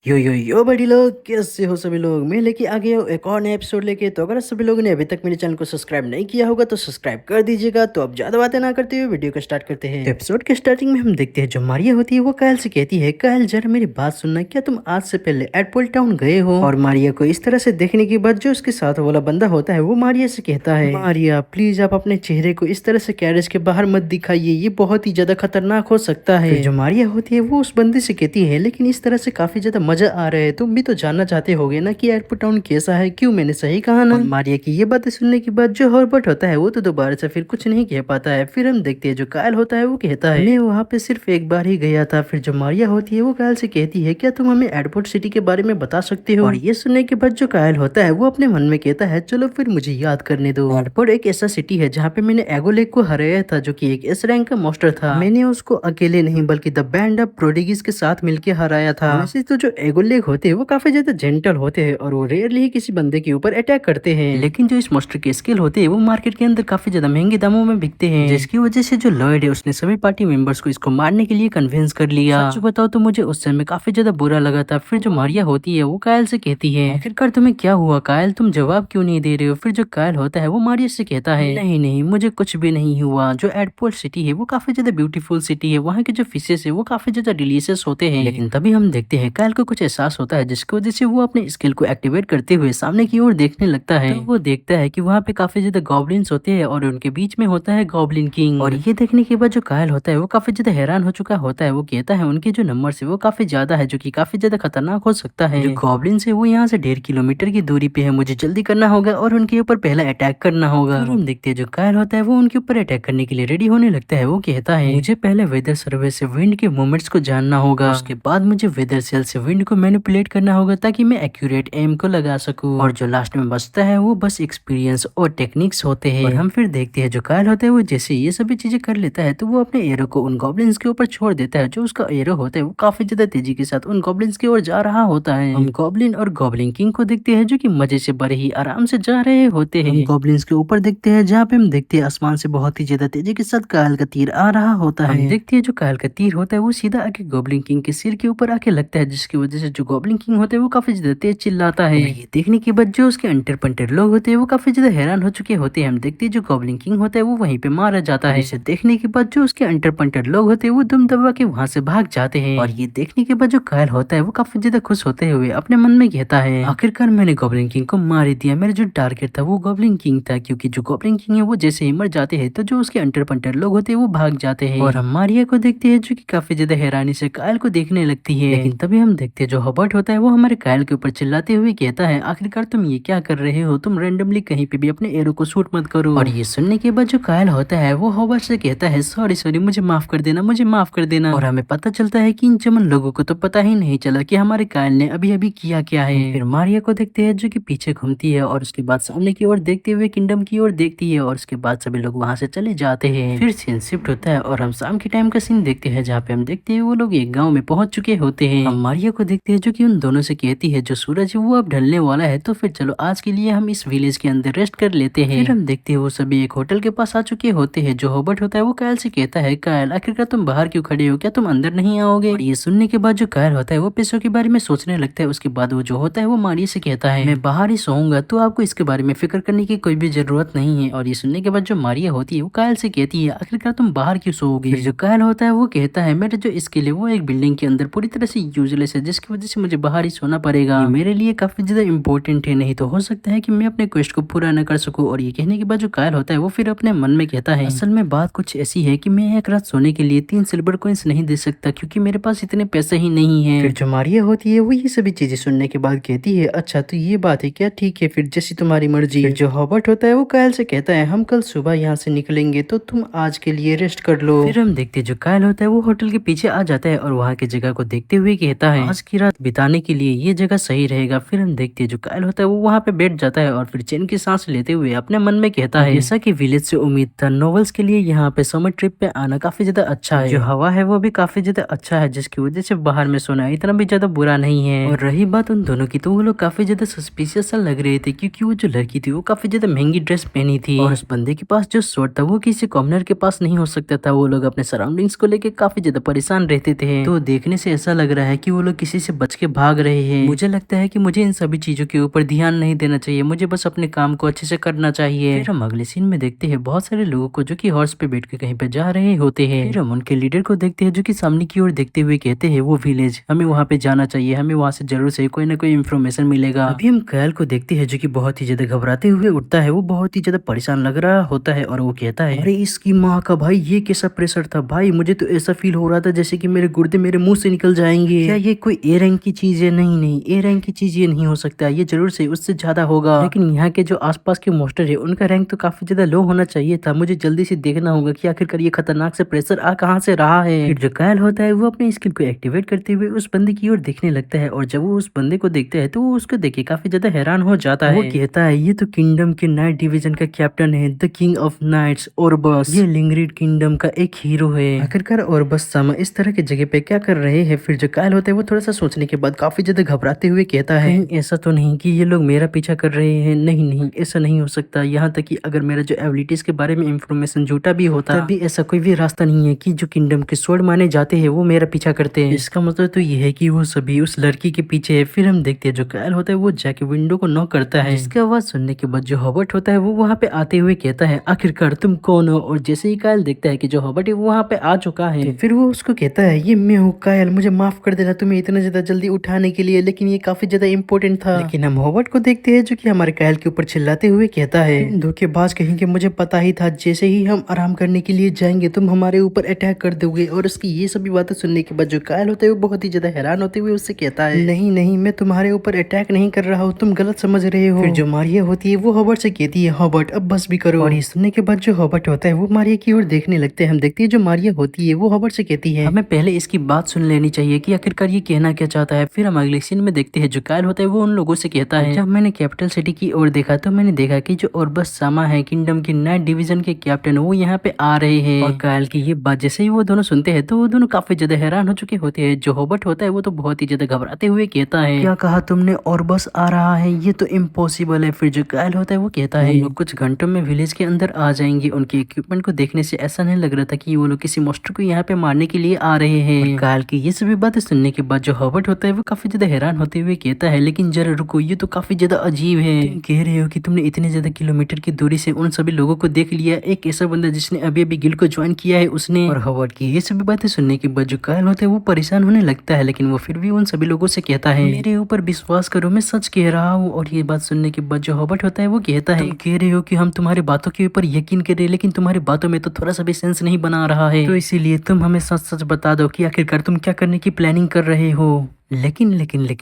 यो बड़ी लोग, कैसे हो सभी लोग। मैं लेके आ गया हूँ एक और नया एपिसोड लेके। तो अगर सभी लोगों ने अभी तक मेरे चैनल को सब्सक्राइब नहीं किया होगा तो सब्सक्राइब कर दीजिएगा। तो अब ज्यादा बातें ना करते हुए वीडियो को स्टार्ट करते हैं। तो एपिसोड के स्टार्टिंग में हम देखते हैं जो मारिया होती है वो कायल से कहती है, कायल जरा मेरी बात सुनना, क्या तुम आज से पहले एयरपोर्ट टाउन गए हो? और मारिया को इस तरह से देखने के बाद जो उसके साथ वाला बंदा होता है वो मारिया से कहता है, मारिया प्लीज आप अपने चेहरे को इस तरह से कैरेज के बाहर मत दिखाइए, ये बहुत ही ज्यादा खतरनाक हो सकता है। फिर जो मारिया होती है वो उस बंदे से कहती है, लेकिन इस तरह से काफी ज्यादा मजा आ रहा है, तुम भी तो जानना चाहते होगे ना कि एयरपोर्ट टाउन कैसा है, क्यों मैंने सही कहा ना? और मारिया की ये बातें सुनने के बाद जो हॉर्बर्ट होता है वो तो दोबारा से फिर कुछ नहीं कह पाता है। फिर हम देखते हैं जो कायल होता है वो कहता है, मैं वहाँ पे सिर्फ एक बार ही गया था। फिर जो मारिया होती है वो कायल से कहती है, क्या तुम हमें एयरपोर्ट सिटी के बारे में बता सकते हो? और ये सुनने के बाद जो कायल होता है वो अपने मन में कहता है, चलो फिर मुझे याद करने दो। एयरपोर्ट एक ऐसा सिटी है जहाँ पे मैंने एगोलेग को हराया था, जो कि एक एस रैंक का मास्टर था। मैंने उसको अकेले नहीं बल्कि द बैंड ऑफ प्रोडिगीज के साथ मिलकर हराया था। वैसे तो जो एगोलेग होते हैं वो काफी ज्यादा जेंटल होते हैं और वो रेयरली ही किसी बंदे के ऊपर अटैक करते हैं, लेकिन जो इस मास्टर के स्किल होते हैं वो मार्केट के अंदर काफी ज्यादा महंगे दामों में बिकते हैं, जिसकी वजह से जो लॉयड है उसने सभी पार्टी मेंबर्स को इसको मारने के लिए कन्विंस कर लिया। सच बताओ तो मुझे उस समय काफी ज्यादा बुरा लगा था। फिर जो मारिया होती है वो कायल से कहती है, आखिरकार तुम्हें क्या हुआ कायल, तुम जवाब क्यों नहीं दे रहे हो? फिर जो कायल होता है वो मारिया से कहता है, नहीं नहीं मुझे कुछ भी नहीं हुआ, जो एयरपोर्ट सिटी है वो काफी ज्यादा ब्यूटीफुल सिटी है, वहाँ के जो फिशेस है वो काफी ज्यादा डिलीशियस होते हैं। लेकिन तभी हम देखते हैं कायल को कुछ एहसास होता है, जिसकी वजह से वो अपने स्किल को एक्टिवेट करते हुए सामने की ओर देखने लगता है। तो वो देखता है कि वहाँ पे काफी ज्यादा गॉब्लिन्स होते हैं और उनके बीच में होता है गॉब्लिन किंग। और ये देखने के बाद जो कायल होता है वो काफी ज्यादा हैरान हो चुका होता है। वो कहता है उनके जो नंबर है वो काफी ज्यादा है, जो कि काफी ज्यादा खतरनाक हो सकता है। जो गॉब्लिन है वो यहाँ से 1.5 किलोमीटर की दूरी पे है, मुझे जल्दी करना होगा और उनके ऊपर पहला अटैक करना होगा। फिर हम देखते हैं जो कायल होता है वो उनके ऊपर अटैक करने के लिए रेडी होने लगता है। वो कहता है, मुझे पहले वेदर सर्वे से विंड के मूवमेंट्स को जानना होगा, उसके बाद मुझे वेदर सेल से विंड को मैनिपुलेट करना होगा ताकि मैं एक्यूरेट एम को लगा सकूं। और जो लास्ट में बचता है वो बस एक्सपीरियंस और टेक्निक्स होते हैं। और हम फिर देखते हैं जो कायल होता है वो जैसे ये सभी चीजें कर लेता है तो वो अपने एरो को उन गॉब्लिन्स के ऊपर छोड़ देता है। जो उसका एरो होता है वो काफी ज्यादा तेजी के साथ उन गॉब्लिन्स की ओर जा रहा होता है। हम गॉब्लिन और गॉब्लिन किंग को देखते हैं जो कि मजे से बड़े ही आराम से जा रहे होते हैं। गॉब्लिन्स के ऊपर देखते हैं जहाँ पे हम देखते हैं आसमान से बहुत ही ज्यादा तेजी के साथ कायल का तीर आ रहा होता है। हम देखते हैं जो कायल का तीर होता है वो सीधा आके गॉब्लिन किंग के सिर के ऊपर आके लगता है, जिसकी वजह से जो गॉब्लिन किंग होते हैं वो काफी ज्यादा तेज चिल्लाता है। ये देखने के बाद जो उसके अंटर पंटर लोग होते हैं वो काफी ज्यादा हैरान हो चुके होते हैं। हम देखते हैं जो गॉब्लिन किंग होता है वो वहीं पे मारा जाता है। इसे देखने के बाद जो उसके अंटर पंटर लोग होते हैं वो दुम दबा के वहां से भाग जाते हैं। और ये देखने के बाद जो कायल होता है वो काफी ज्यादा खुश होते हुए अपने मन में कहता है, आखिरकार मैंने गॉब्लिन किंग को मार ही दिया, मेरा जो टारगेट था वो गॉब्लिन किंग था। क्योंकि जो गॉब्लिन किंग है वो जैसे ही मर जाते हैं तो जो उसके अंटर पंटर लोग होते हैं वो भाग जाते हैं। और हम मारिया को देखते हैं जो कि काफी ज्यादा हैरानी से कायल को देखने लगती है। लेकिन तभी हम देखते हैं जो हॉबर्ट होता है वो हमारे कायल के ऊपर चिल्लाते हुए कहता है, आखिरकार तुम ये क्या कर रहे हो, तुम रैंडमली कहीं पे भी अपने एरो को शूट मत करो। और ये सुनने के बाद जो कायल होता है वो हॉबर्ट से कहता है, सॉरी सॉरी मुझे माफ कर देना, मुझे माफ कर देना। और हमें पता चलता है कि इन चमन लोगों को तो पता ही नहीं चला कि हमारे कायल ने अभी अभी किया क्या है। फिर मारिया को देखते हैं जो कि पीछे घूमती है और उसके बाद सामने की ओर देखते हुए किंगडम की ओर देखती है और उसके बाद सभी लोग वहां से चले जाते हैं। फिर सीन शिफ्ट होता है और हम शाम के टाइम का सीन देखते हैं जहाँ पे हम देखते हैं वो लोग एक गाँव में पहुंच चुके होते हैं। हम मारिया को देखते हैं जो कि उन दोनों से कहती है, जो सूरज है वो अब ढलने वाला है तो फिर चलो आज के लिए हम इस विलेज के अंदर रेस्ट कर लेते हैं। फिर हम देखते हैं वो सभी एक होटल के पास आ चुके होते हैं। जो हॉबर्ट होता है वो कायल से कहता है, कायल आखिरकार तुम बाहर क्यों खड़े हो, क्या तुम अंदर नहीं आओगे? और ये सुनने के बाद जो कायल होता है वो पैसों के बारे में सोचने लगता है। उसके बाद वो जो होता है वो मारिया से कहता है, मैं बाहर ही सोऊंगा तो आपको इसके बारे में फिक्र करने की कोई भी जरूरत नहीं है। और ये सुनने के बाद जो मारिया होती है वो कायल से कहती है, आखिरकार तुम बाहर क्यों सोओगे? फिर जो कायल होता है वो कहता है, मेरा जो स्किल है वो एक बिल्डिंग के अंदर पूरी तरह से यूजलेस है, जिसकी वजह से मुझे बाहर ही सोना पड़ेगा। ये मेरे लिए काफी ज्यादा इंपॉर्टेंट है, नहीं तो हो सकता है कि मैं अपने क्वेस्ट को पूरा न कर सकूं। और ये कहने के बाद जो कायल होता है वो फिर अपने मन में कहता है, असल में बात कुछ ऐसी है कि मैं एक रात सोने के लिए 3 सिल्वर कॉइंस नहीं दे सकता क्योंकि मेरे पास इतने पैसे ही नहीं है। फिर जो मारिया होती है वो ये सभी चीजें सुनने के बाद कहती है, अच्छा तो ये बात है क्या, ठीक है फिर जैसी तुम्हारी मर्जी। फिर जो हॉबर्ट होता है वो कायल से कहता है, हम कल सुबह यहाँ से निकलेंगे तो तुम आज के लिए रेस्ट कर लो। फिर हम देखते हैं जो कायल होता है वो होटल के पीछे आ जाता है और वहाँ की जगह को देखते हुए कहता है, आज की रात बिताने के लिए ये जगह सही रहेगा। फिर हम देखते हैं जो कायल होता है वो वहाँ पे बैठ जाता है और फिर चैन की सांस लेते हुए अपने मन में कहता है, जैसा कि विलेज से उम्मीद था, नॉवेल्स के लिए यहाँ पे समर ट्रिप पे आना काफी ज्यादा अच्छा है। जो हवा है वो भी काफी ज्यादा अच्छा है, जिसकी वजह से बाहर में सोना इतना भी ज्यादा बुरा नहीं है। और रही बात उन दोनों की, तो वो लोग काफी ज्यादा सस्पिशियस सा लग रहे थे क्योंकि वो जो लड़की थी वो काफी ज्यादा महंगी ड्रेस पहनी थी और उस बंदे के पास जो स्वord था वो किसी कॉमनर के पास नहीं हो सकता था। वो लोग अपने सराउंडिंग्स को लेके काफी ज्यादा परेशान रहते थे। तो देखने से ऐसा लग रहा है कि वो लोग किसी किसी से बच के भाग रहे हैं। मुझे लगता है कि मुझे इन सभी चीजों के ऊपर ध्यान नहीं देना चाहिए, मुझे बस अपने काम को अच्छे से करना चाहिए। फिर हम अगले सीन में देखते हैं बहुत सारे लोगों को जो कि हॉर्स पे बैठ के कहीं पे जा रहे होते हैं। फिर हम उनके लीडर को देखते हैं जो कि सामने की ओर देखते हुए कहते हैं वो विलेज, हमें वहाँ पे जाना चाहिए, हमें वहाँ से जरूर से कोई ना कोई इन्फॉर्मेशन मिलेगा। अभी हम कयाल को देखते हैं जो कि बहुत ही ज्यादा घबराते हुए उठता है, वो बहुत ही ज्यादा परेशान लग रहा होता है और वो कहता है अरे इसकी माँ का भाई ये कैसा प्रेशर था भाई, मुझे तो ऐसा फील हो रहा था जैसे कि मेरे गुर्दे मेरे मुंह से निकल जाएंगे। क्या ये कोई ए रैंक की चीज है? नहीं नहीं, ए रैंक की चीज ये नहीं हो सकता, ये जरूर से उससे ज्यादा होगा। लेकिन यहाँ के जो आसपास के मोस्टर है उनका रैंक तो काफी ज्यादा लो होना चाहिए था, मुझे जल्दी से देखना होगा कि आखिरकार ये खतरनाक से प्रेशर आ कहाँ से रहा है। फिर जो कायल होता है वो अपनी स्किल को एक्टिवेट करते हुए उस बंदे की ओर देखने लगता है और जब वो उस बंदे को देखता है तो वो उसको देख के काफी ज्यादा हैरान हो जाता है। वो कहता है ये तो किंगडम के नाइट डिवीजन का कैप्टन है, द किंग ऑफ नाइट्स ओरबस, ये लिंगरिड किंगडम का एक हीरो है। आखिरकार ओरबस सामा इस तरह की जगह पे क्या कर रहे हैं? फिर जो कायल होता है वो थोड़ा सा सोचने के बाद काफी ज्यादा घबराते हुए कहता है कहीं ऐसा तो नहीं कि ये लोग मेरा पीछा कर रहे हैं? नहीं नहीं, ऐसा नहीं हो सकता। यहाँ तक कि अगर मेरा जो एबिलिटीज के बारे में इंफॉर्मेशन झूठा भी होता तभी ऐसा कोई भी रास्ता नहीं है कि जो किंगडम के स्वॉर्ड माने जाते हैं वो मेरा पीछा करते हैं। इसका मतलब तो ये है कि वो सभी उस लड़की के पीछे है। फिर हम देखते हैं जो कायल होता है वो जाके विंडो को नॉक करता है, जिसकी आवाज सुनने के बाद जो हॉबर्ट होता है वो वहाँ पे आते हुए कहता है आखिरकार तुम कौन हो? और जैसे ही कायल देखता है कि जो हॉबर्ट है वो वहाँ पे आ चुका है तो फिर वो उसको कहता है ये मैं हूँ कायल, मुझे माफ कर देना तुम्हें इतना ज्यादा जल्दी उठाने के लिए, लेकिन ये काफी ज्यादा इंपॉर्टेंट था। लेकिन हम हॉबर्ट को देखते हैं जो कि हमारे कायल के ऊपर चिल्लाते हुए कहता है धोखेबाज कहीं के, मुझे पता ही था जैसे ही हम आराम करने के लिए जाएंगे तुम हमारे ऊपर अटैक कर दोगे। और उसकी ये सभी बातें सुनने के बाद जो कायल होता है वो बहुत ही ज्यादा हैरान होते हुए उससे कहता है नहीं नहीं, मैं तुम्हारे ऊपर अटैक नहीं कर रहा हूँ, तुम गलत समझ रहे हो। फिर जो मारिया होती है वो हॉबर्ट से कहती है हॉबर्ट अब बस भी करो। और ये सुनने के बाद जो हॉबर्ट होता है वो मारिया की ओर देखने लगते हैं। हम देखते हैं जो मारिया होती है वो हॉबर्ट से कहती है हमें पहले इसकी बात सुन लेनी चाहिए कि आखिरकार ये कहना क्या चाहता है। फिर हम अगले सीन में देखते हैं जो कायल होता है वो उन लोगों से कहता है जब मैंने कैपिटल सिटी की ओर देखा तो मैंने देखा कि जो ओरबस सामा है किंगडम के नाइट डिवीजन के कैप्टन वो यहाँ पे आ रहे हैं। और कायल की ये बात जैसे ही वो दोनों सुनते हैं तो वो दोनों काफी ज्यादा हैरान हो चुके होते हैं। जो हॉबर्ट होता है वो तो बहुत ही ज्यादा घबराते हुए कहता है क्या कहा तुमने? ओरबस आ रहा है? ये तो इम्पॉसिबल है। फिर जो कायल होता है वो कहता है वो कुछ घंटों में विलेज के अंदर आ जाएंगे। उनके इक्विपमेंट को देखने से ऐसा नहीं लग रहा था कि वो लोग किसी मॉन्स्टर को यहाँ पे मारने के लिए आ रहे हैं। कायल की ये सभी बातें सुनने के बाद जो हॉबर्ट होता है वो काफी ज्यादा हैरान होते हुए कहता है लेकिन जरा रुको, ये तो काफी ज्यादा अजीब है। तुम कह रहे हो कि तुमने इतने ज्यादा किलोमीटर की दूरी से उन सभी लोगों को देख लिया, एक ऐसा बंदा जिसने अभी अभी गिल्ड को ज्वाइन किया है उसने। और हॉबर्ट की ये सभी बातें सुनने के बाद जो कायल होता है वो परेशान होने लगता है, लेकिन वो फिर भी उन सभी लोगों से कहता है मेरे ऊपर विश्वास करो, मैं सच कह रहा हूँ। और ये बात सुनने के बाद जो हॉबर्ट होता है वो कहता है तुम कह रहे हो कि हम तुम्हारी बातों के ऊपर यकीन करें, लेकिन तुम्हारी बातों में तो थोड़ा सा भी सेंस नहीं बना रहा है, तो इसीलिए तुम हमें सच सच बता दो कि आखिरकार तुम क्या करने की प्लानिंग कर रहे हो। लेकिन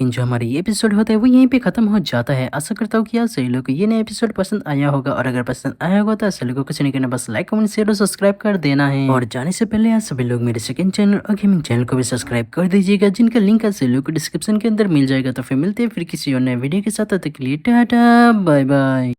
जो हमारा ये एपिसोड होता है वो यहीं पे खत्म हो जाता है। आशा करता हूँ कि आप सभी लोग को ये नया एपिसोड पसंद आया होगा, और अगर पसंद आया होगा तो सभी लोगों को कुछ नहीं करना, बस लाइक कमेंट शेयर और सब्सक्राइब कर देना है। और जाने से पहले आप सभी लोग मेरे सेकंड चैनल और गेमिंग चैनल को भी सब्सक्राइब कर दीजिएगा, जिनका लिंक आप सभी लोग को डिस्क्रिप्शन के अंदर मिल जाएगा। तो फिर मिलते हैं फिर किसी और नए वीडियो के साथ, तब तक के लिए टाटा बाय बाय।